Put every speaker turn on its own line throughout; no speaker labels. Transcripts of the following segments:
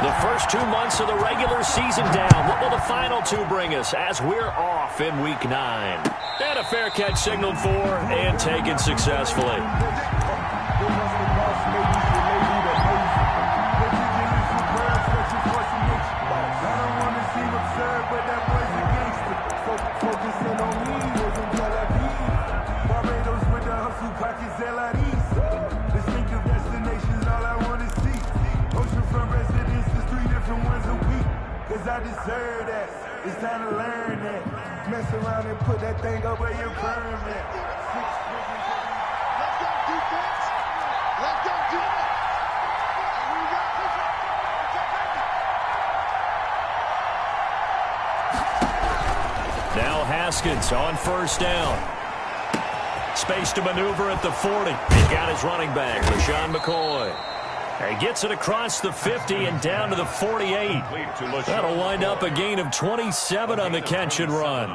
The first 2 months of the regular season down. What will the final two bring us as we're off in Week 9? And a fair catch signaled for and taken successfully.
I deserve that. It's time to learn that. Mess around and put that thing up where you burn that. Let's go defense. Let's go defense.
Now Haskins on first down. Space to maneuver at the 40. He's got his running back, LaShawn McCoy. He gets it across the 50 and down to the 48. That'll wind up a gain of 27 on the catch and run.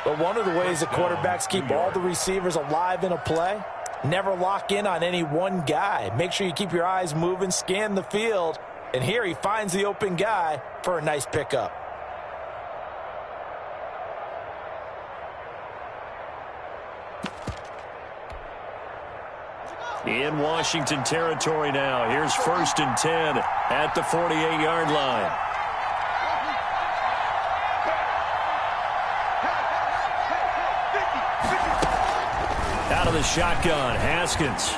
But one of the ways that quarterbacks keep all the receivers alive in a play, never lock in on any one guy. Make sure you keep your eyes moving, scan the field, and here he finds the open guy for a nice pickup.
In Washington territory now. Here's 1st and 10 at the 48-yard line. Out of the shotgun, Haskins.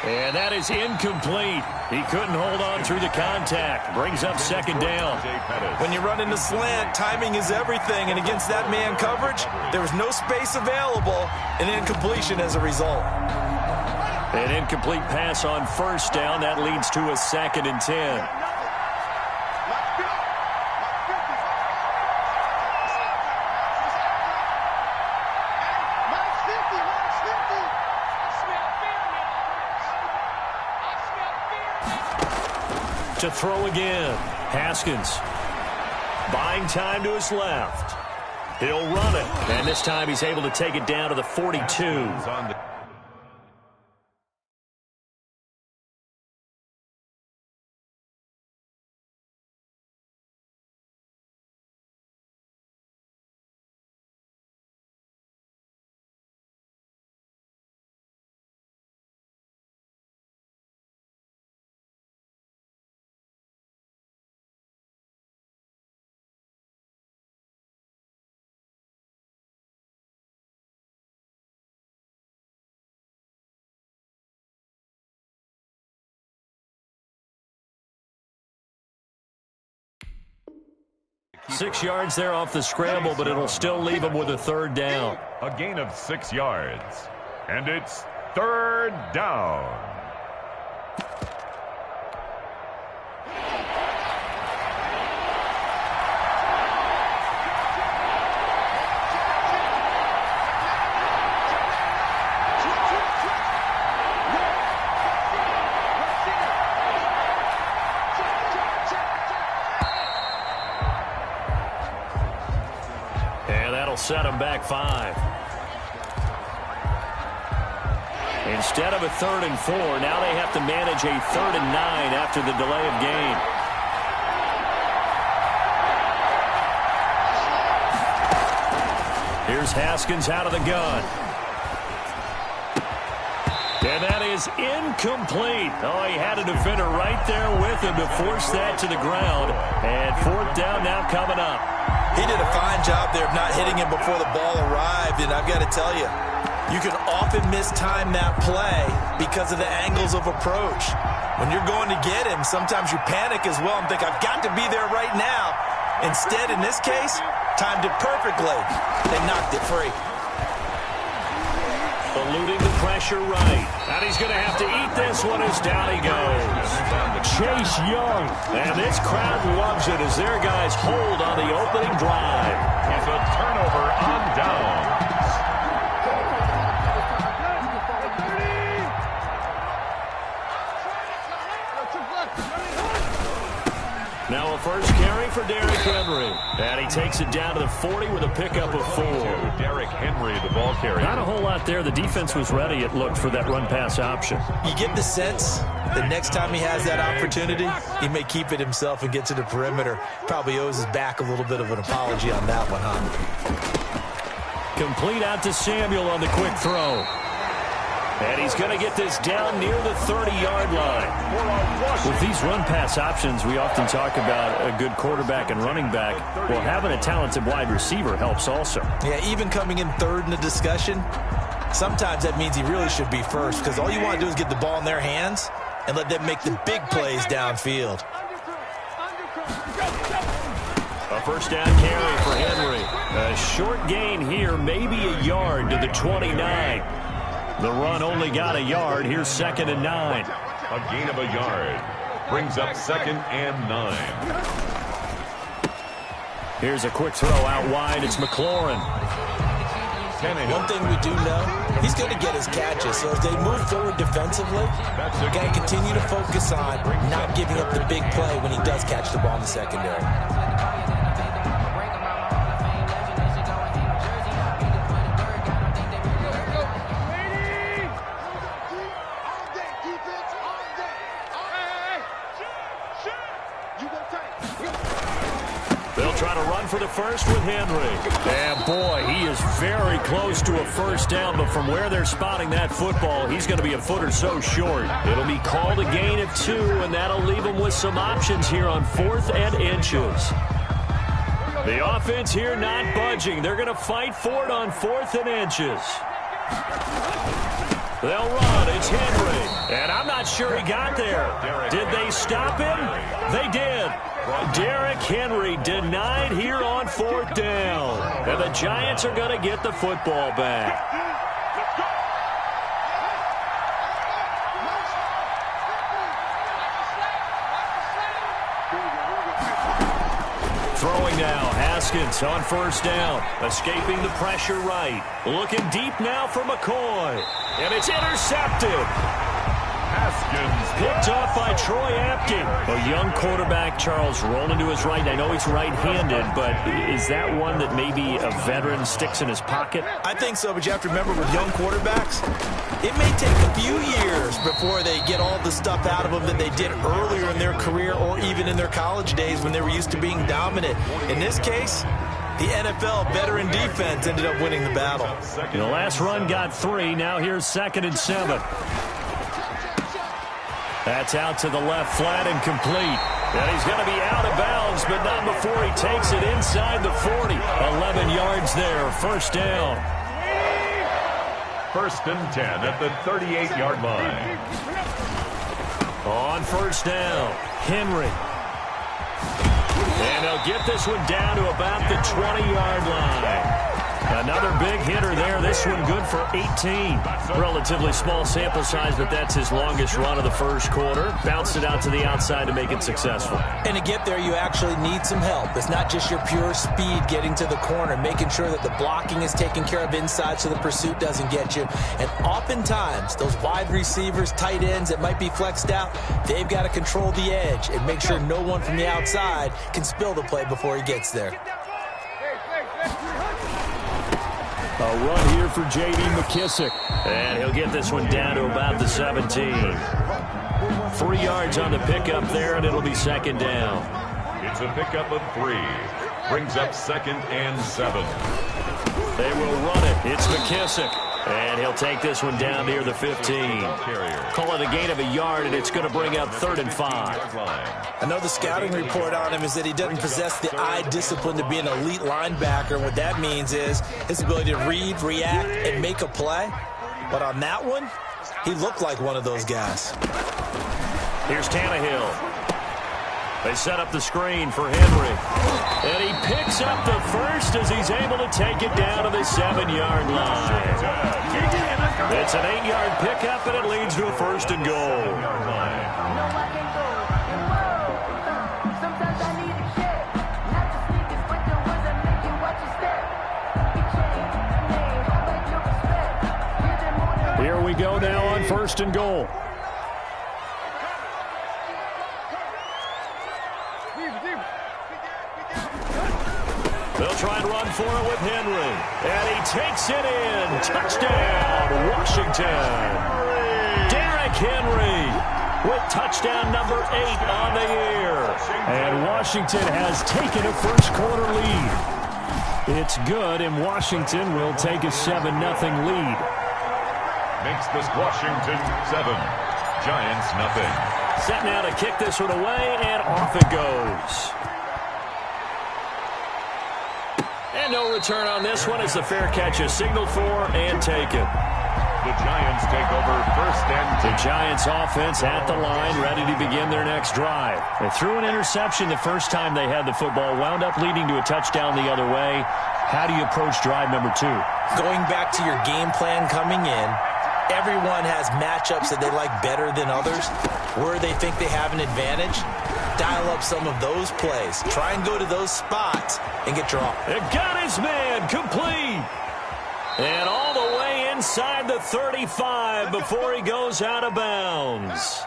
And that is incomplete. He couldn't hold on through the contact. Brings up 2nd down.
When you run in the slant, timing is everything. And against that man coverage, there was no space available. An incompletion as a result.
An incomplete pass on 1st down. That leads to a 2nd and 10. To throw again. Haskins. Buying time to his left. He'll run it. And this time he's able to take it down to the 42. Six yards there off the scramble, but it'll still leave him with a 3rd down.
A gain of 6 yards. And it's 3rd down.
Set him back 5. Instead of a 3rd and 4, now they have to manage a 3rd and 9 after the delay of game. Here's Haskins out of the gun. And that is incomplete. Oh, he had a defender right there with him to force that to the ground. And 4th down now coming up.
He did a fine job there of not hitting him before the ball arrived, and I've got to tell you, you can often mistime that play because of the angles of approach. When you're going to get him, sometimes you panic as well and think, I've got to be there right now. Instead, in this case, timed it perfectly. They knocked it free.
Eluding the pressure right. And he's going to have to eat this one as down he goes. Chase Young. And this crowd loves it as their guys hold on the opening drive.
It's a turnover on downs.
Now a first carry for Derrick Henry. And he takes it down to the 40 with a pickup of 4.
Derrick Henry, the ball carrier.
Not a whole lot there. The defense was ready, it looked, for that run-pass option.
You get the sense the next time he has that opportunity, he may keep it himself and get to the perimeter. Probably owes his back a little bit of an apology on that one, huh?
Complete out to Samuel on the quick throw. And he's going to get this down near the 30-yard line. With these run-pass options, we often talk about a good quarterback and running back. Well, having a talented wide receiver helps also.
Yeah, even coming in third in the discussion, sometimes that means he really should be first, because all you want to do is get the ball in their hands and let them make the big plays downfield.
A first down carry for Henry. A short gain here, maybe a yard to the 29. The run only got a yard. Here's 2nd and 9.
A gain of a yard brings up 2nd and 9.
Here's a quick throw out wide. It's McLaurin.
One thing we do know, he's going to get his catches. So as they move forward defensively, they're going to continue to focus on not giving up the big play when he does catch the ball in the secondary.
They'll try to run for the first with Henry. And boy, he is very close to a first down, but from where they're spotting that football, he's going to be a foot or so short. It'll be called a gain of 2, and that'll leave him with some options here on 4th and inches. The offense here not budging. They're going to fight for it on 4th and inches. They'll run. It's Henry. And I'm not sure he got there. Did they stop him? They did. Derrick Henry denied here on 4th down. And the Giants are going to get the football back. Throwing now, Haskins on first down. Escaping the pressure right. Looking deep now for McCoy. And it's intercepted.
Haskins
Picked off by Troy Apke. A young quarterback, Charles, rolling to his right. I know he's right-handed, but is that one that maybe a veteran sticks in his pocket?
I think so, but you have to remember with young quarterbacks, it may take a few years before they get all the stuff out of them that they did earlier in their career or even in their college days when they were used to being dominant. In this case, the NFL veteran defense ended up winning the battle.
The last run got 3. Now here's 2nd and 7. That's out to the left, flat and complete. And he's going to be out of bounds, but not before he takes it inside the 40. 11 yards there, first down.
1st and 10 at the 38-yard line.
On first down, Henry. And they'll get this one down to about the 20-yard line. Another big hitter there. This one good for 18. Relatively small sample size, but that's his longest run of the first quarter. Bounced it out to the outside to make it successful.
And to get there, you actually need some help. It's not just your pure speed getting to the corner, making sure that the blocking is taken care of inside so the pursuit doesn't get you. And oftentimes, those wide receivers, tight ends that might be flexed out, they've got to control the edge and make sure no one from the outside can spill the play before he gets there.
A run here for J.D. McKissick. And he'll get this one down to about the 17. 3 yards on the pickup there, and it'll be 2nd down.
It's a pickup of 3. Brings up 2nd and 7.
They will run it. It's McKissick. And he'll take this one down near the 15. Call it a gain of a yard, and it's going to bring up 3rd and 5.
I know the scouting report on him is that he doesn't possess the eye discipline to be an elite linebacker. And what that means is his ability to read, react, and make a play. But on that one, he looked like one of those guys.
Here's Tannehill. They set up the screen for Henry. And he picks up the first as he's able to take it down to the 7-yard line. It's an 8-yard pickup, and it leads to a 1st and goal. Here we go now on 1st and goal. They'll try and run for it with Henry. And he takes it in. Touchdown, Washington. Derrick Henry. with touchdown number 8 on the year. And Washington has taken a first-quarter lead. It's good, and Washington will take a 7-0 lead.
Makes this Washington 7, Giants nothing.
Set now to kick this one away, and off it goes. And no return on this one as the fair catch is signaled for and taken.
The Giants take over first and 10.
The Giants offense at the line, ready to begin their next drive. They threw an interception the first time they had the football, wound up leading to a touchdown the other way. How do you approach drive number 2?
Going back to your game plan coming in, everyone has matchups that they like better than others, where they think they have an advantage. Dial up some of those plays. Try and go to those spots and get your offense.
It got his man complete. And all the way inside the 35 before he goes out of bounds.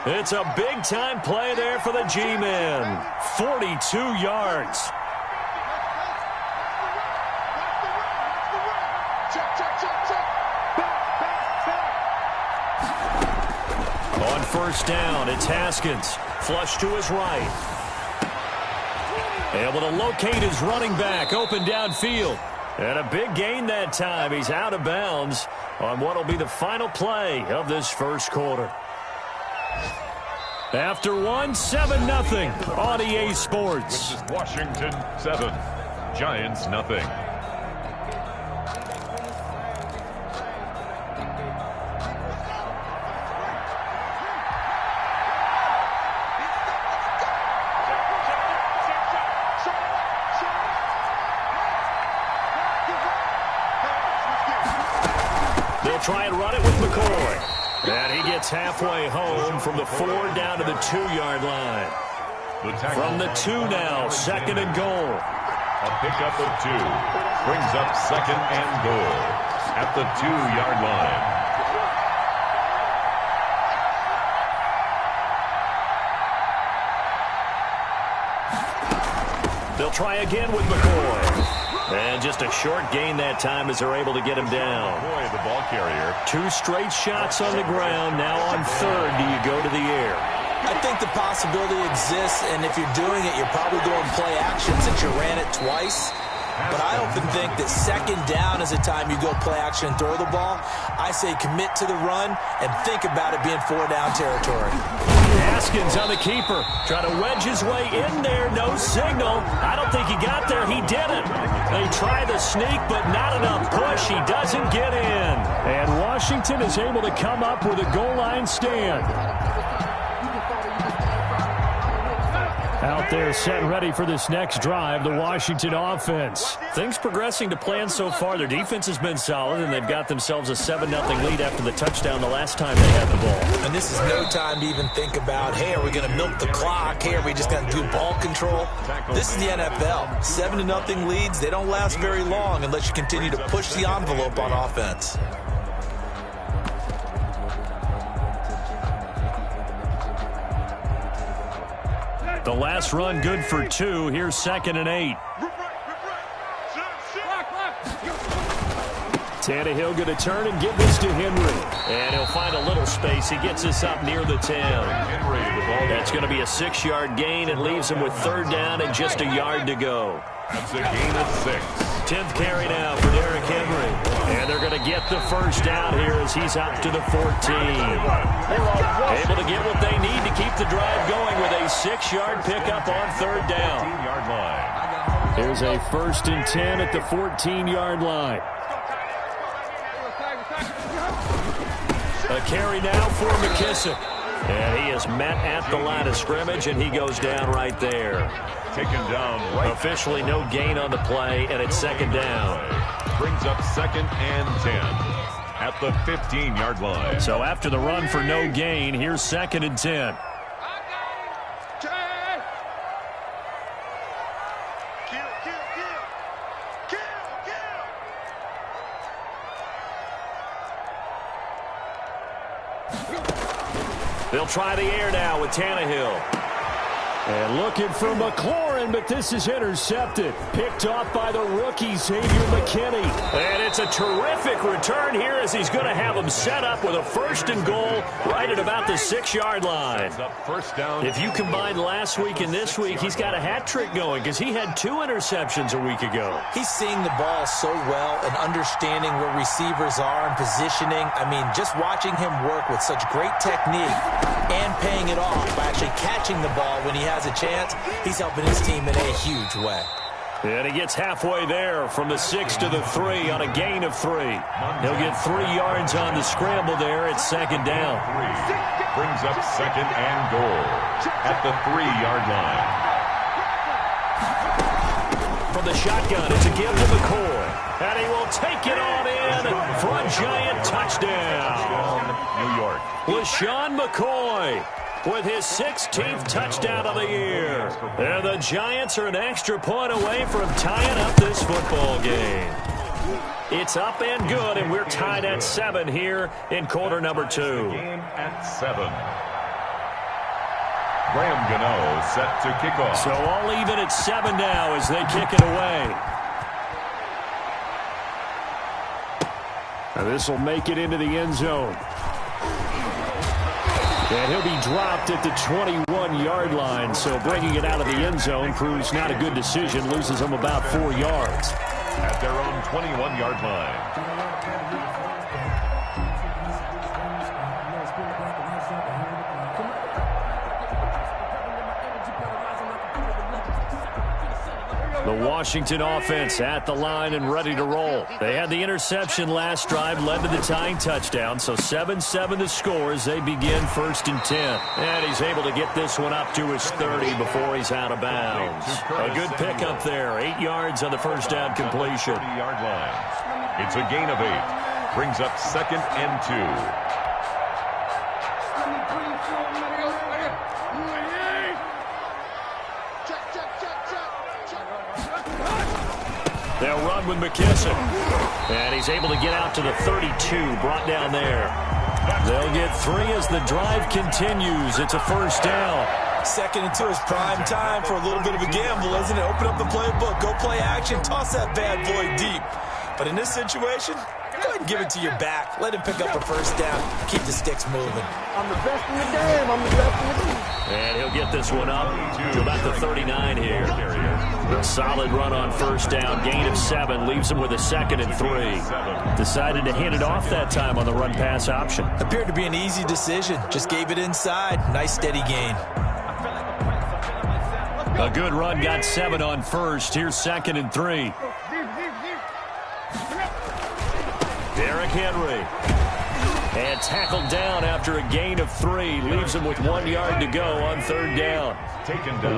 It's a big-time play there for the G-men. 42 yards. On first down, it's Haskins. Flush to his right. Able to locate his running back, open downfield. And a big gain that time. He's out of bounds on what will be the final play of this first quarter. After 7-0 on EA Sports.
This is Washington 7, Giants nothing.
Try and run it with McCoy. And he gets halfway home from the 4 down to the 2-yard line. From the 2 now, 2nd and goal.
A pickup of 2 brings up 2nd and goal at the 2-yard
line. They'll try again with McCoy. And just a short gain that time as they're able to get him down.
Boy, the ball carrier.
2 straight shots on the ground. Now on 3rd, do you go to the air?
I think the possibility exists, and if you're doing it, you're probably going play action since you ran it twice. But I often think that 2nd down is the time you go play action and throw the ball. I say commit to the run and think about it being 4-down territory.
Haskins on the keeper. Trying to wedge his way in there. No signal. I don't think he got there. He didn't. They try the sneak, but not enough push. He doesn't get in. And Washington is able to come up with a goal line stand. Out there set ready for this next drive, the Washington offense. Things progressing to plan so far. Their defense has been solid, and they've got themselves a 7-0 lead after the touchdown the last time they had the ball.
And this is no time to even think about, hey, are we going to milk the clock? Hey, are we just going to do ball control? This is the NFL. 7-0 leads, they don't last very long unless you continue to push the envelope on offense.
The last run good for 2. Here's 2nd and 8. Tannehill going to turn and give this to Henry. And he'll find a little space. He gets this up near the 10. That's going to be a 6-yard gain. It leaves him with 3rd down and just a yard to go.
That's a gain of 6.
10th carry now for Derrick Henry. And they're going to get the first down here as he's up to the 14. Able to get what they need to keep the drive going with a 6-yard pickup on 3rd down. Here's a 1st and 10 at the 14-yard line. A carry now for McKissick. And he is met at the line of scrimmage, and he goes down right there.
Taken down right.
Officially no gain on the play, and it's 2nd down.
Brings up 2nd and 10 at the 15-yard line.
So after the run for no gain, here's 2nd and 10. They'll try the air now with Tannehill. And looking for McLaurin, but this is intercepted. Picked off by the rookie, Xavier McKinney. And it's a terrific return here as he's going to have him set up with a 1st and goal right at about the 6-yard line.
First down.
If you combine last week and this week, he's got a hat trick going because he had 2 interceptions a week ago.
He's seeing the ball so well and understanding where receivers are and positioning. I mean, just watching him work with such great technique and paying it off by actually catching the ball when he has a chance, he's helping his team in a huge way.
And he gets halfway there from the 6 to the 3 on a gain of 3. He'll get 3 yards on the scramble there at 2nd down.
Brings up 2nd and goal at the 3-yard line.
From the shotgun, it's a give to McCoy. And he will take it on in for a giant touchdown.
New York.
LaShawn McCoy with his 16th touchdown of the year. And the Giants are an extra point away from tying up this football game. It's up and good, and we're tied at 7 here in quarter number 2.
Game at 7. Graham Gano set to kick off.
So all even at 7 now as they kick it away. And this will make it into the end zone. And he'll be dropped at the 21-yard line, so bringing it out of the end zone proves not a good decision, loses him about 4 yards.
At their own 21-yard line.
The Washington offense at the line and ready to roll. They had the interception last drive, led to the tying touchdown, so 7-7 the score as they begin 1st and 10. And he's able to get this one up to his 30 before he's out of bounds. A good pickup there, 8 yards on the first down completion.
30-yard line. It's a gain of 8. Brings up 2nd and 2.
They'll run with McKissick. And he's able to get out to the 32, brought down there. They'll get 3 as the drive continues. It's a 1st down.
2nd and 2 is prime time for a little bit of a gamble, isn't it? Open up the playbook, go play action, toss that bad boy deep. But in this situation, go ahead and give it to your back. Let him pick up a 1st down. Keep the sticks moving.
I'm the best in the game. I'm the best in the game.
And he'll get this one up to about the 39 here. A solid run on 1st down. Gain of 7 leaves him with a 2nd and 3. Decided to hand it off that time on the run-pass option.
Appeared to be an easy decision. Just gave it inside. Nice steady gain.
A good run, got 7 on 1st. Here's 2nd and 3. Derrick Henry. And tackled down after a gain of 3. Leaves him with 1 yard to go on 3rd down.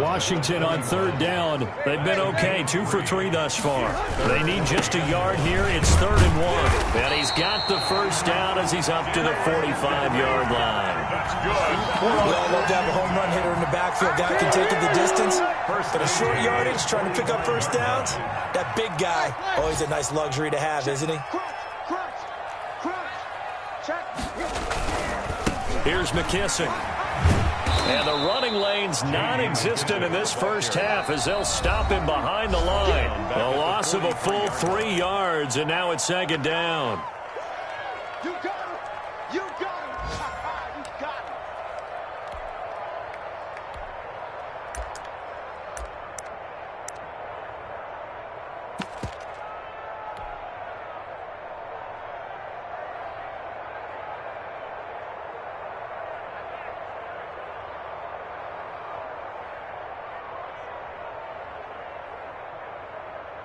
Washington on 3rd down. They've been okay. 2 for 3 thus far. They need just a yard here. It's 3rd and 1. And he's got the 1st down as he's up to the 45-yard line.
We all love to have a home run hitter in the backfield. Guy can take it the distance. But a short yardage, trying to pick up 1st downs. That big guy, always a nice luxury to have, isn't he?
Here's McKissick. And the running lane's non-existent in this first half as they'll stop him behind the line. A loss of a full 3 yards, and now it's 2nd down.
You got it. You got it. You got it.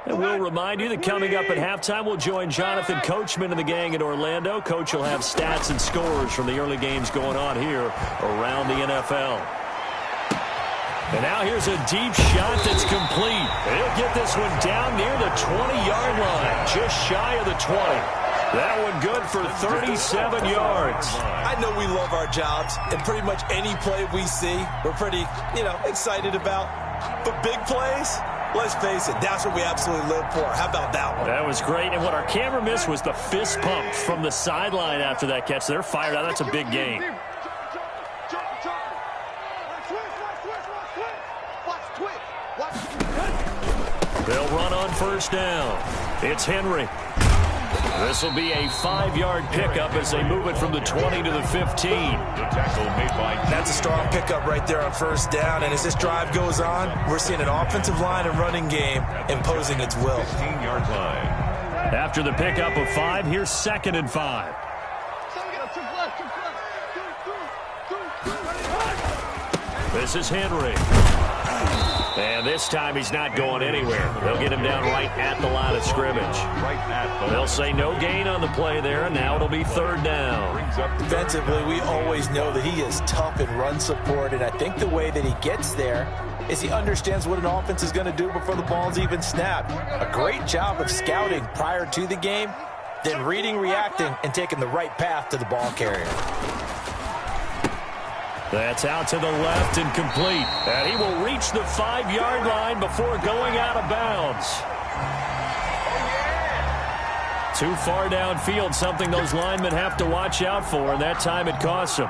And we'll remind you that coming up at halftime, we'll join Jonathan Coachman and the gang in Orlando. Coach will have stats and scores from the early games going on here around the NFL. And now here's a deep shot that's complete. He'll get this one down near the 20-yard line, just shy of the 20. That one good for 37 yards.
I know we love our jobs, and pretty much any play we see, we're pretty, excited about. But big plays, let's face it, that's what we absolutely live for. How about that one?
That was great, and what our camera missed was the fist pump from the sideline after that catch. They're fired out. That's a big game. They'll run on first down. It's Henry. This will be a 5-yard pickup as they move it from the 20 to the 15.
The tackle made by...
That's a strong pickup right there on first down. And as this drive goes on, we're seeing an offensive line and running game imposing its will.
15-yard line.
After the pickup of 5, here's 2nd and 5. This is Henry. And this time he's not going anywhere. They'll get him down right at the line of scrimmage. They'll say no gain on the play there, and now it'll be 3rd down.
Defensively, we always know that he is tough in run support, and I think the way that he gets there is he understands what an offense is going to do before the ball's even snapped. A great job of scouting prior to the game, then reading, reacting, and taking the right path to the ball carrier.
That's out to the left and complete. And he will reach the 5-yard line before going out of bounds. Too far downfield, something those linemen have to watch out for, and that time it costs them.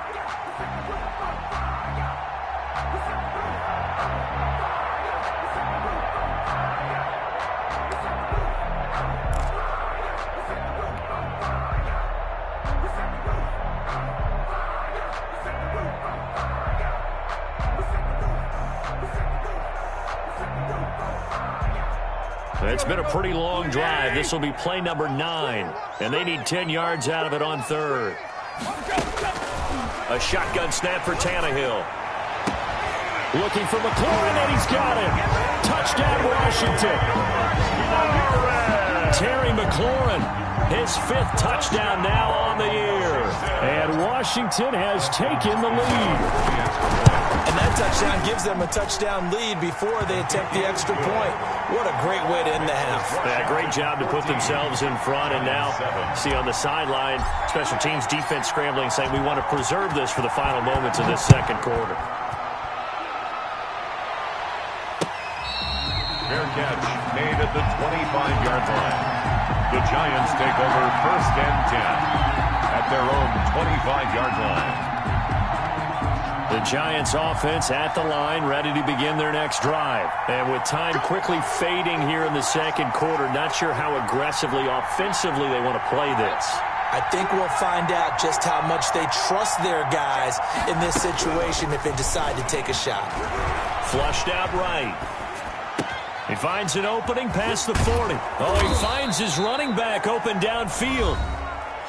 It's been a pretty long drive. This will be play number 9, and they need 10 yards out of it on 3rd. A shotgun snap for Tannehill. Looking for McLaurin, and he's got him. Touchdown, Washington. Terry McLaurin, his 5th touchdown now on the year. And Washington has taken the lead.
And that touchdown gives them a touchdown lead before they attempt the extra point. What a great way to end the half.
Yeah, great job to put themselves in front. And now, see on the sideline, special teams defense scrambling, saying we want to preserve this for the final moments of this 2nd quarter.
Fair catch made at the 25-yard line. The Giants take over 1st and 10 at their own 25-yard line.
The Giants offense at the line, ready to begin their next drive. And with time quickly fading here in the 2nd quarter, not sure how aggressively, offensively they want to play this.
I think we'll find out just how much they trust their guys in this situation if they decide to take a shot.
Flushed out right. He finds an opening past the 40. Oh, he finds his running back open downfield.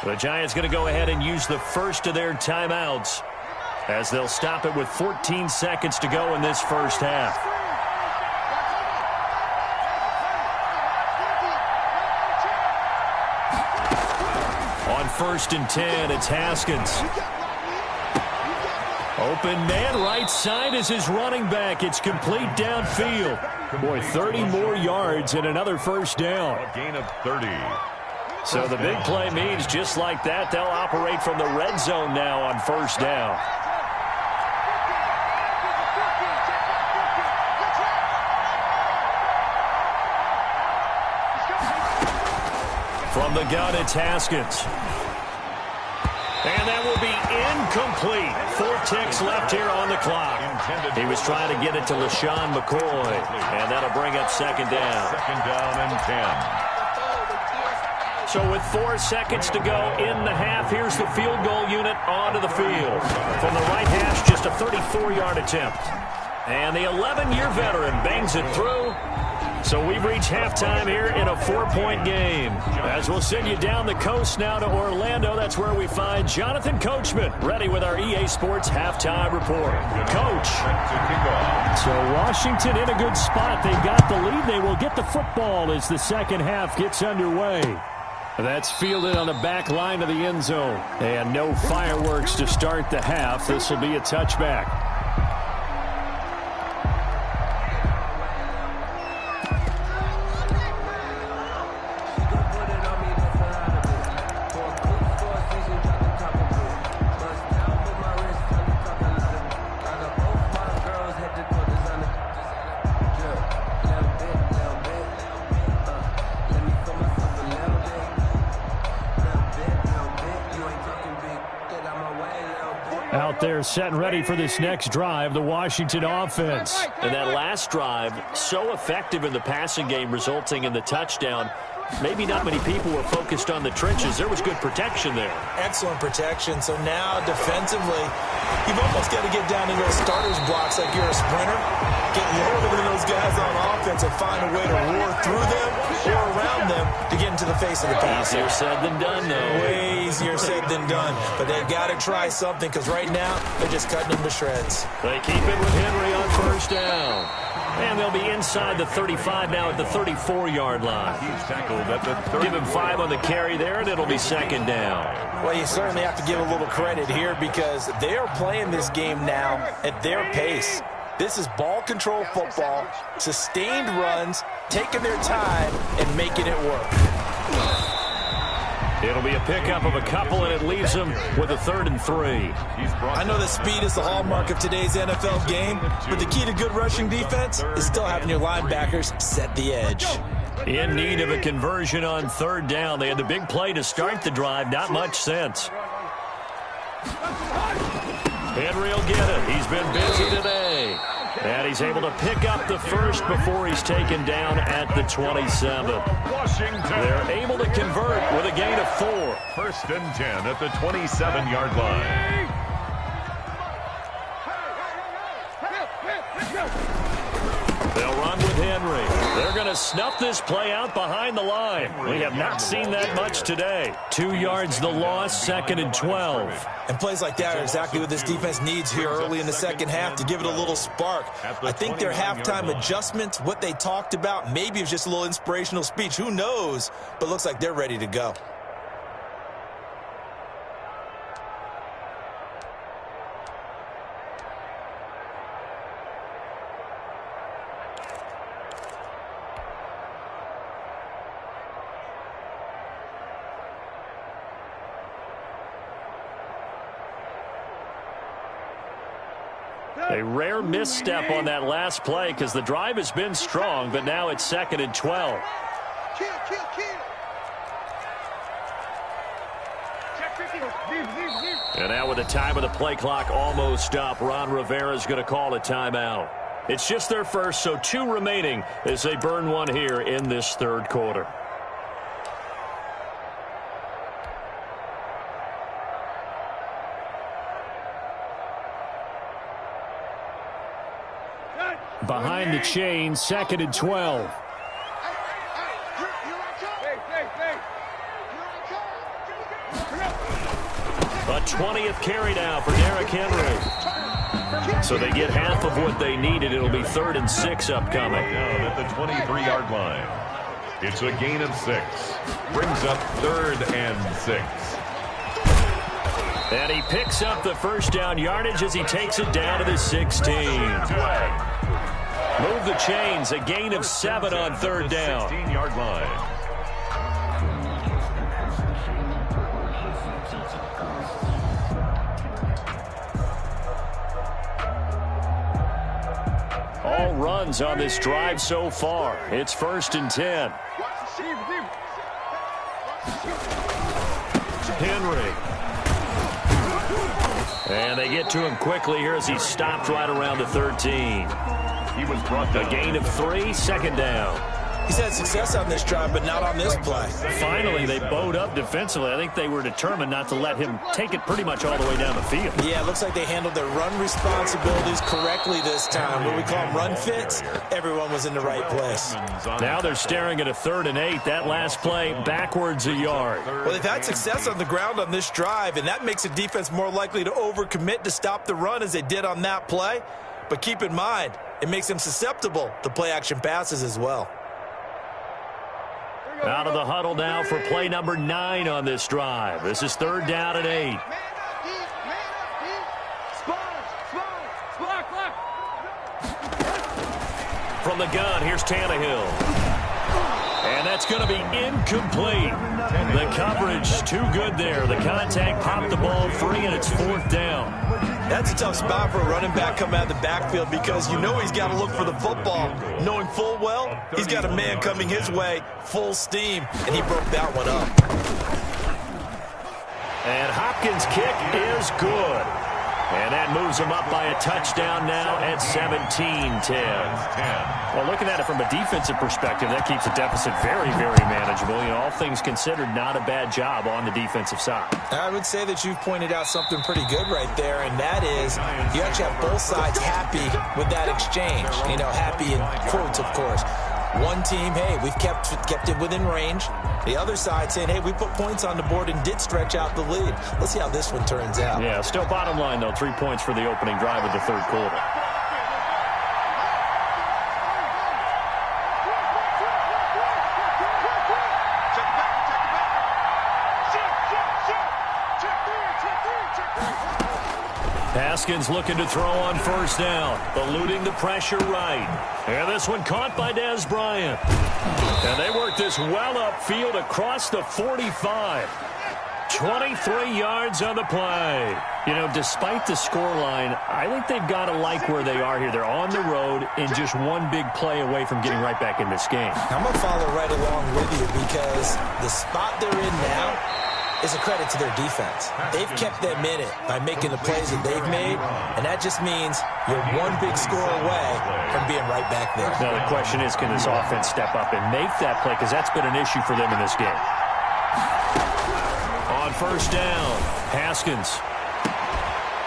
The Giants going to go ahead and use the first of their timeouts, as they'll stop it with 14 seconds to go in this 1st half. On 1st and 10, it's Haskins. Open man, right side is his running back. It's complete downfield. Boy, 30 more yards and another 1st down.
A gain of 30.
So the big play means just like that, they'll operate from the red zone now on 1st down. From the gun, it's Haskins. And that will be incomplete. 4 ticks left here on the clock. He was trying to get it to LaShawn McCoy. And that'll bring up 2nd down.
2nd down and 10.
So with 4 seconds to go in the half, here's the field goal unit onto the field. From the right hash, just a 34-yard attempt. And the 11-year veteran bangs it through. So we've reached halftime here in a 4-point game. As we'll send you down the coast now to Orlando, that's where we find Jonathan Coachman, ready with our EA Sports halftime report. Coach. So Washington in a good spot. They've got the lead. They will get the football as the 2nd half gets underway. That's fielded on the back line of the end zone. And no fireworks to start the half. This will be a touchback. there set and ready for this next drive, the Washington offense.
And that last drive, so effective in the passing game, resulting in the touchdown. Maybe not many people were focused on the trenches. There was good protection there.
Excellent protection. So now defensively, you've almost got to get down into those starters blocks like you're a sprinter. Get lower than those guys on offense and find a way to roar through them or around them to get into the face of the pass.
Easier said than done, though.
Way easier said than done. But they've got to try something because right now they're just cutting them to shreds.
They keep it with Henry on first down. And they'll be inside the 35 now at the 34-yard line.
He's tackled at the 30.
Give him 5 on the carry there, and it'll be second down.
Well, you certainly have to give a little credit here because they are playing this game now at their pace. This is ball control football, sustained runs, taking their time, and making it work.
It'll be a pickup of a couple, and it leaves them with a 3rd and 3.
I know that speed is the hallmark of today's NFL game, but the key to good rushing defense is still having your linebackers set the edge.
In need of a conversion on 3rd down. They had the big play to start the drive. Not much sense. Henry will get it. He's been busy today. And he's able to pick up the first before he's taken down at the 27.
Washington.
They're able to convert with a gain of 4.
1st and 10 at the 27-yard line.
They'll run with Henry. They're going to snuff this play out behind the line. We have not seen that much today. 2 yards the loss, 2nd and 12.
And plays like that are exactly what this defense needs here early in the second half to give it a little spark. I think their halftime adjustments, what they talked about, maybe it was just a little inspirational speech. Who knows? But looks like they're ready to go.
A rare misstep on that last play because the drive has been strong, but now it's 2nd and 12. And now with the time of the play clock almost up, Ron Rivera is going to call a timeout. It's just their first, so 2 remaining as they burn one here in this 3rd quarter. Behind the chain, 2nd and 12. A 20th carry now for Derrick Henry. So they get half of what they needed. It'll be 3rd and 6 upcoming.
Down at the 23-yard line. It's a gain of 6. Brings up 3rd and 6.
And he picks up the first down yardage as he takes it down to the 16. Move the chains, a gain of 7 on 3rd down.
16-yard line.
All runs on this drive so far. It's 1st and 10. Henry. And they get to him quickly here as he's stopped right around the 13.
He was brought down.
A gain of 3, 2nd down.
He's had success on this drive, but not on this play.
Finally, they bowed up defensively. I think they were determined not to let him take it pretty much all the way down the field.
Yeah, it looks like they handled their run responsibilities correctly this time. What we call them run fits, everyone was in the right place.
Now they're staring at a 3rd and 8. That last play, backwards a yard.
Well, they've had success on the ground on this drive, and that makes the defense more likely to overcommit to stop the run as they did on that play. But keep in mind, it makes them susceptible to play-action passes as well.
Out of the huddle now for play number 9 on this drive. This is 3rd down and 8. From the gun, here's Tannehill. And that's going to be incomplete. The coverage too good there. The contact popped the ball free, and it's 4th down.
That's a tough spot for a running back coming out of the backfield because you know he's got to look for the football. Knowing full well, he's got a man coming his way full steam, and he broke that one up.
And Hopkins' kick is good.
And that moves them up by a touchdown now at 17-10. Well, looking at it from a defensive perspective, that keeps the deficit very, very manageable. You know, all things considered, not a bad job on the defensive side.
I would say that you've pointed out something pretty good right there, and that is you actually have both sides happy with that exchange. You know, happy in quotes, of course. One team, hey, we've kept it within range. The other side saying, hey, we put points on the board and did stretch out the lead. Let's see how this one turns out.
Yeah, still bottom line, though, 3 points for the opening drive of the third quarter. Haskins looking to throw on first down, eluding the pressure right. And this one caught by Dez Bryant. And they work this well upfield across the 45. 23 yards on the play. You know, despite the scoreline, I think they've got to like where they are here. They're on the road and just one big play away from getting right back in this game.
I'm going to follow right along with you because the spot they're in now is a credit to their defense. They've kept them in it by making the plays that they've made, and that just means you're one big score away from being right back there.
Now, the question is, can this offense step up and make that play? Because that's been an issue for them in this game. On first down, Haskins.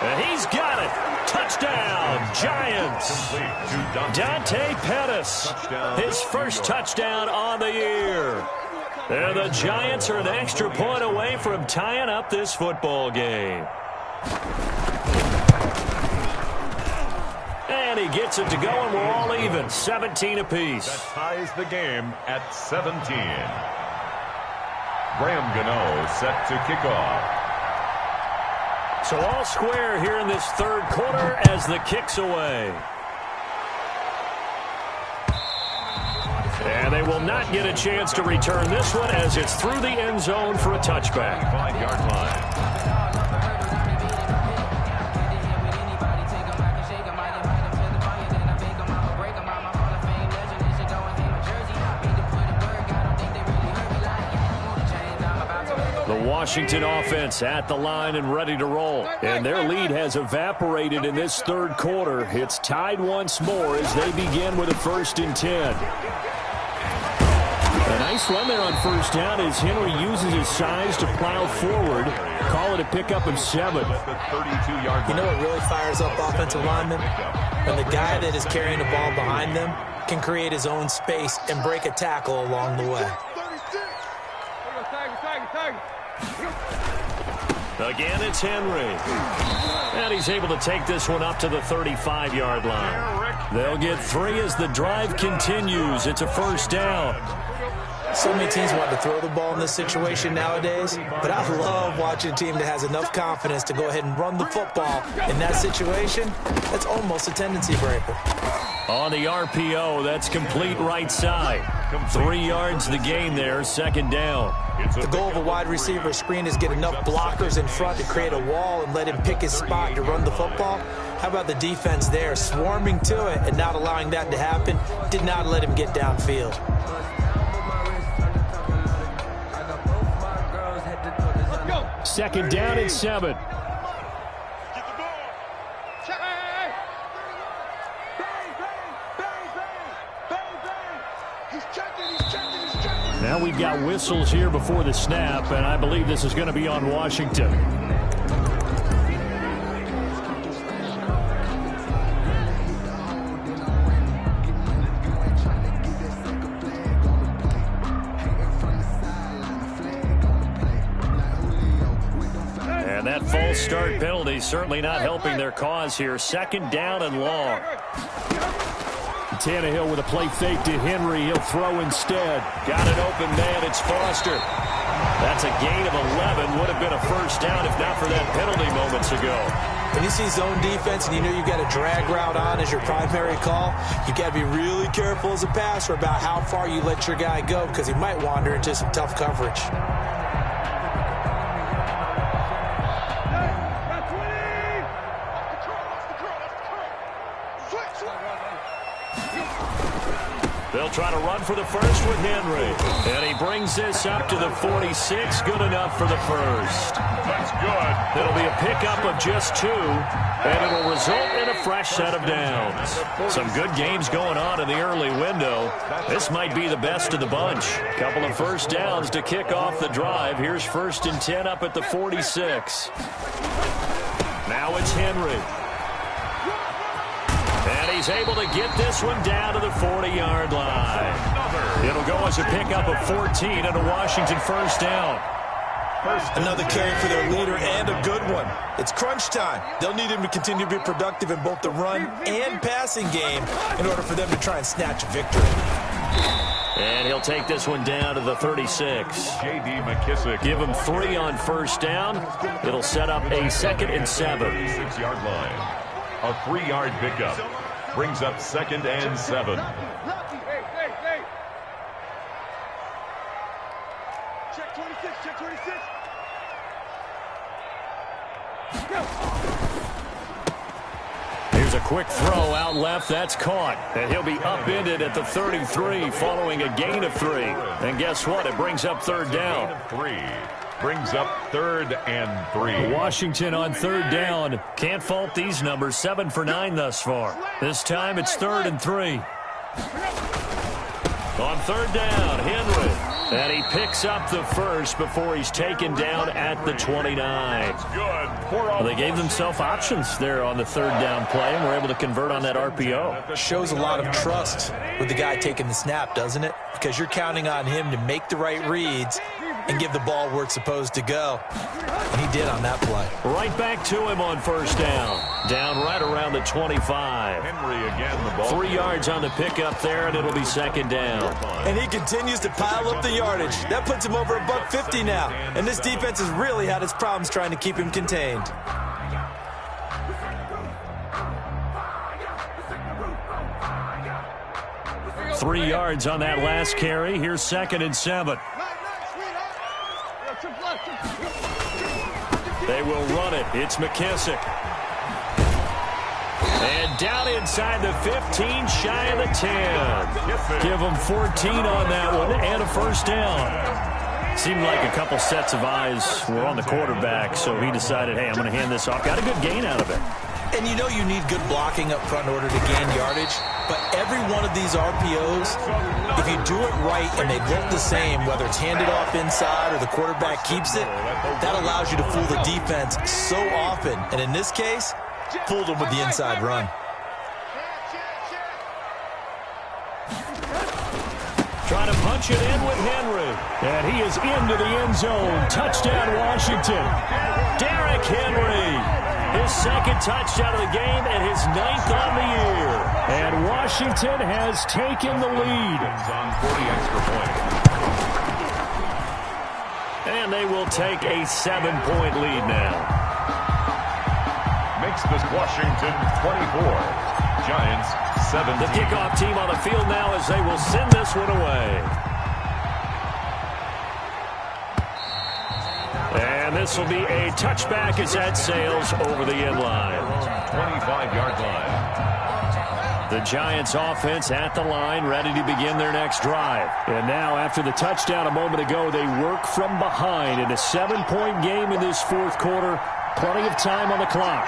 And he's got it. Touchdown, Giants. Dante Pettis, his first touchdown on the year. And the Giants are an extra point away from tying up this football game. And he gets it to go, and we're all even, 17 apiece.
That ties the game at 17. Graham Gano set to kick off.
So all square here in this third quarter as the kick's away. And they will not get a chance to return this one as it's through the end zone for a touchback.
5-yard line.
The Washington offense at the line and ready to roll. And their lead has evaporated in this third quarter. It's tied once more as they begin with a 1st and 10. A nice run there on first down as Henry uses his size to plow forward. Call it a pickup of 7.
You know what really fires up offensive linemen? When the guy that is carrying the ball behind them can create his own space and break a tackle along the way.
Again, it's Henry. And he's able to take this one up to the 35-yard line. They'll get 3 as the drive continues. It's a first down.
So many teams want to throw the ball in this situation nowadays, but I love watching a team that has enough confidence to go ahead and run the football. In that situation, that's almost a tendency breaker.
On the RPO, that's complete right side. 3 yards the gain there, 2nd down.
The goal of a wide receiver screen is get enough blockers in front to create a wall and let him pick his spot to run the football. How about the defense there, swarming to it and not allowing that to happen? Did not let him get downfield.
Second down and 7. Now we've got whistles here before the snap, and I believe this is going to be on Washington. And that false start penalty certainly not helping their cause here. 2nd down and long. Tannehill with a play fake to Henry. He'll throw instead. Got an open man. It's Foster. That's a gain of 11. Would have been a first down if not for that penalty moments ago.
When you see zone defense and you know you've got a drag route on as your primary call, you've got to be really careful as a passer about how far you let your guy go because he might wander into some tough coverage.
They'll try to run for the first with Henry. And he brings this up to the 46. Good enough for the first.
That's good.
It'll be a pickup of just 2, and it'll result in a fresh set of downs. Some good games going on in the early window. This might be the best of the bunch. Couple of first downs to kick off the drive. Here's 1st and 10 up at the 46. Now it's Henry. And he's able to get this one down to the 40-yard line. It'll go as a pickup of 14 and a Washington first down.
Another carry for their leader and a good one. It's crunch time. They'll need him to continue to be productive in both the run and passing game in order for them to try and snatch a victory.
And he'll take this one down to the 36.
J.D. McKissick.
Give him 3 on first down. It'll set up a 2nd and 7.
36-yard line. A 3-yard pickup. Brings up 2nd and 7.
Check 26, check 26.
Here's a quick throw out left. That's caught. And he'll be upended at the 33 following a gain of 3. And guess what? It brings up 3rd down.
3. Brings up 3rd and 3.
Washington on 3rd down. Can't fault these numbers. 7 for 9 thus far. This time it's 3rd and 3. On 3rd down, Henry. And he picks up the first before he's taken down at the 29.
That's good.
Well, they gave themselves options there on the 3rd down play and were able to convert on that RPO.
Shows a lot of trust with the guy taking the snap, doesn't it? Because you're counting on him to make the right reads and give the ball where it's supposed to go. And he did on that play.
Right back to him on first down. Down right around the 25.
Henry again, the ball.
3 yards on the pickup there, and it'll be 2nd down.
And he continues to pile up the yardage. That puts him over $150 now. And this defense has really had its problems trying to keep him contained.
Three yards on that last carry. Here's 2nd and 7. They will run it. It's McKissick. And down inside the 15, shy of the 10. Give them 14 on that one and a first down. Seemed like a couple sets of eyes were on the quarterback, so he decided, hey, I'm going to hand this off. Got a good gain out of it.
And you know you need good blocking up front in order to gain yardage. But every one of these RPOs, if you do it right and they look the same, whether it's handed off inside or the quarterback keeps it, that allows you to fool the defense so often. And in this case, fooled them with the inside run.
Trying to punch it in with Henry. And he is into the end zone. Touchdown, Washington. Derrick Henry. His 2nd touchdown of the game and his 9th on the year. And Washington has taken the lead.
On 40 extra points.
And they will take a 7-point lead now.
Makes this Washington 24. Giants 17.
The kickoff team on the field now as they will send this one away. And this will be a touchback as that sails over the end line.
25-yard line.
The Giants offense at the line, ready to begin their next drive. And now, after the touchdown a moment ago, they work from behind in a 7-point game in this 4th quarter. Plenty of time on the clock.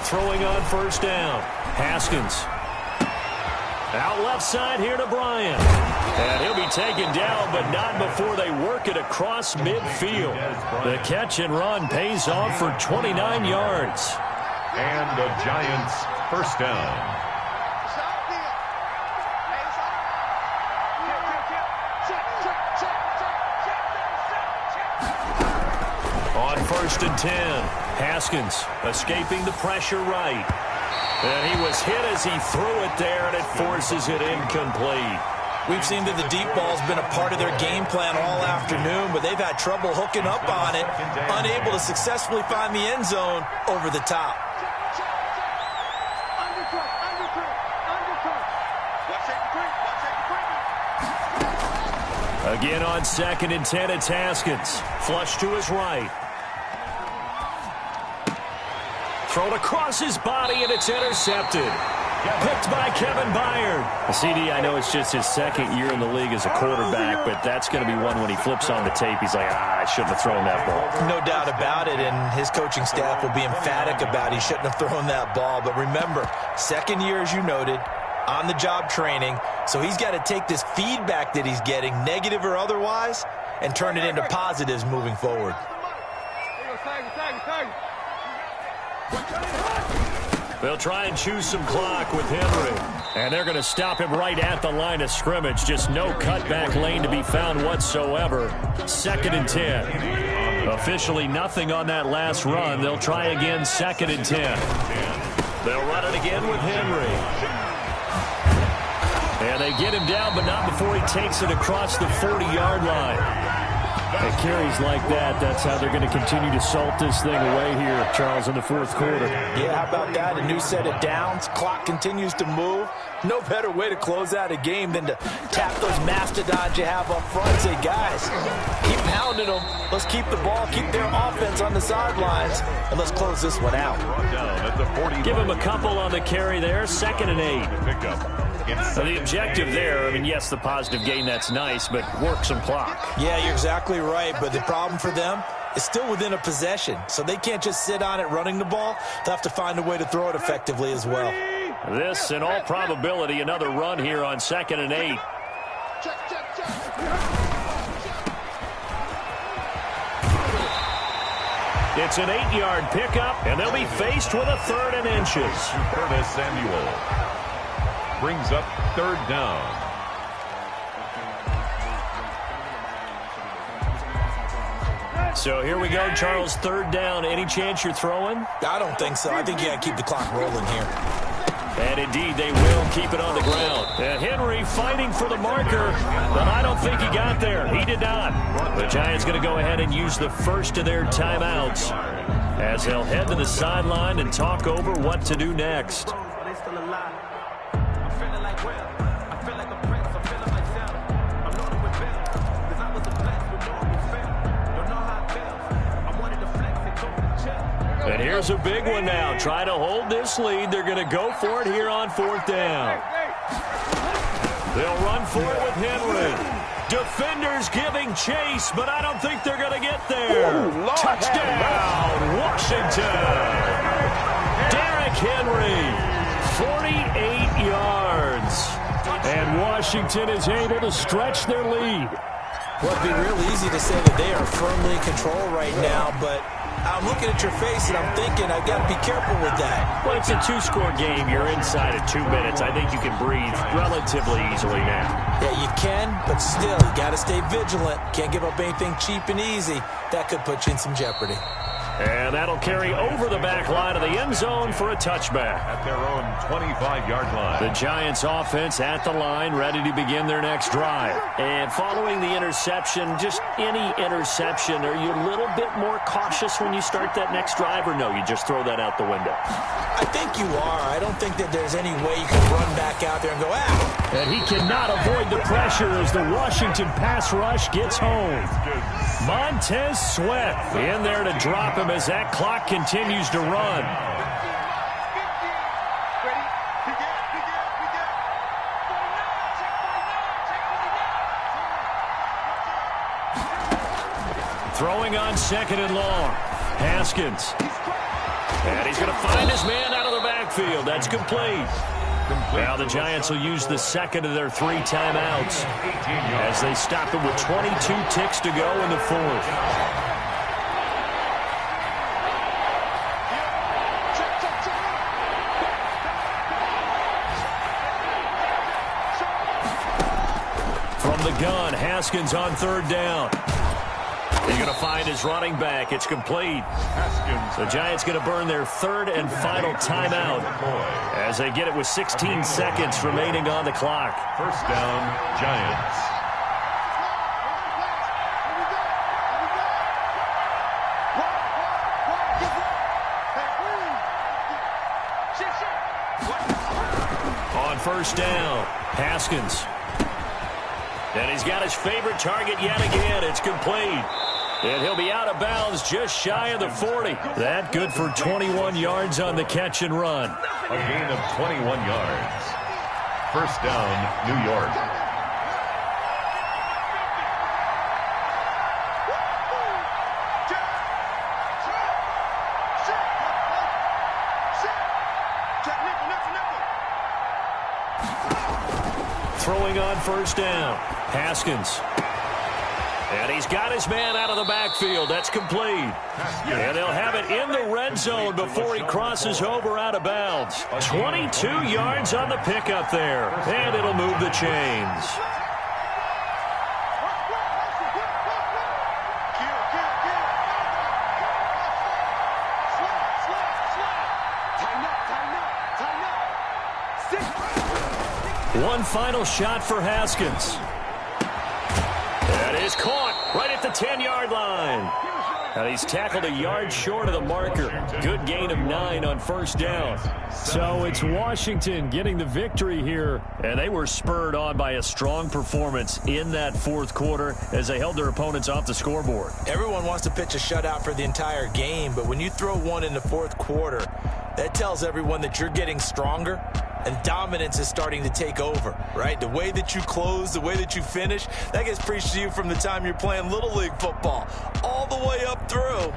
Throwing on first down. Haskins. Out left side here to Bryant. And he'll be taken down, but not before they work it across midfield. The catch and run pays off for 29 yards.
And the Giants first down.
On 1st and 10, Haskins escaping the pressure right. And he was hit as he threw it there, and it forces it incomplete.
We've seen that the deep ball's been a part of their game plan all afternoon, but they've had trouble hooking up on it, unable to successfully find the end zone over the top.
Again on 2nd and 10, it's Haskins. Flush to his right. Thrown across his body, and it's intercepted. Picked by Kevin Byard. CD, I know it's just his second year in the league as a quarterback, but that's going to be one when he flips on the tape. He's like, I shouldn't have thrown that ball.
No doubt about it, and his coaching staff will be emphatic about he shouldn't have thrown that ball. But remember, second year, as you noted, on-the-job training, so he's got to take this feedback that he's getting, negative or otherwise, and turn it into positives moving forward.
They'll try and choose some clock with Henry. And they're going to stop him right at the line of scrimmage. Just no cutback lane to be found whatsoever. 2nd and 10. Officially nothing on that last run. They'll try again 2nd and 10. They'll run it again with Henry. And they get him down, but not before he takes it across the 40-yard line. At carries like that, that's how they're going to continue to salt this thing away here, Charles, in the 4th quarter.
Yeah, how about that? A new set of downs. Clock continues to move. No better way to close out a game than to tap those mastodons you have up front. Say, guys, keep pounding them. Let's keep the ball, keep their offense on the sidelines, and let's close this one out.
Give him a couple on the carry there. 2nd and 8. So the objective there, I mean, yes, the positive gain, that's nice, but work some clock.
Yeah, you're exactly right, but the problem for them is still within a possession, so they can't just sit on it running the ball. They'll have to find a way to throw it effectively as well.
This, in all probability, another run here on 2nd and 8. It's an 8-yard pickup, and they'll be faced with a 3rd and inches.
Curtis Samuel brings up 3rd down.
So here we go, Charles, 3rd down. Any chance you're throwing?
I don't think so. I think you got to keep the clock rolling here.
And indeed, they will keep it on the ground. And Henry fighting for the marker, but I don't think he got there. He did not. The Giants going to go ahead and use the first of their timeouts as they'll head to the sideline and talk over what to do next. And here's a big one now. Try to hold this lead. They're going to go for it here on 4th down. They'll run for it with Henry. Defenders giving chase, but I don't think they're going to get there. Touchdown, Washington. Derrick Henry, 48 yards. And Washington is able to stretch their lead.
Well, it'd be real easy to say that they are firmly in control right now, but I'm looking at your face and I'm thinking I've got to be careful with that.
Well, it's a 2-score game. You're inside of 2 minutes. I think you can breathe relatively easily now.
Yeah, you can, but still, you got to stay vigilant. Can't give up anything cheap and easy. That could put you in some jeopardy.
And that'll carry over the back line of the end zone for a touchback.
At their own 25-yard line.
The Giants offense at the line, ready to begin their next drive. And following the interception, just any interception, are you a little bit more cautious when you start that next drive, or no, you just throw that out the window?
I think you are. I don't think that there's any way you can run back out there and go, ah!
And he cannot avoid the pressure as the Washington pass rush gets home. Montez Sweat in there to drop him as that clock continues to run. Throwing on 2nd and long. Haskins. And he's going to find his man out of the backfield. That's complete. Now the Giants will use the 2nd of their 3 timeouts as they stop it with 22 ticks to go in the 4th. From the gun, Haskins on 3rd down. He's going to find his running back. It's complete. The Giants going to burn their 3rd and final timeout as they get it with 16 seconds remaining on the clock.
1st down, Giants.
On 1st down, Haskins. And he's got his favorite target yet again. It's complete. And he'll be out of bounds just shy of the 40. That good for 21 yards on the catch and run.
A gain of 21 yards. First down, New York.
Throwing on first down. Haskins. And he's got his man out of the backfield. That's complete. And they'll have it in the red zone before he crosses over out of bounds. 22 yards on the pickup there. And it'll move the chains. One final shot for Haskins. That is caught right at the 10-yard line. And he's tackled a yard short of the marker. Good gain of 9 on first down. So it's Washington getting the victory here. And they were spurred on by a strong performance in that fourth quarter as they held their opponents off the scoreboard.
Everyone wants to pitch a shutout for the entire game, but when you throw one in the fourth quarter, that tells everyone that you're getting stronger and dominance is starting to take over, right? The way that you close, the way that you finish, that gets preached to you from the time you're playing Little League football all the way up through.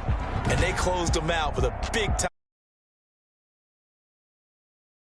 And they closed them out with a big time.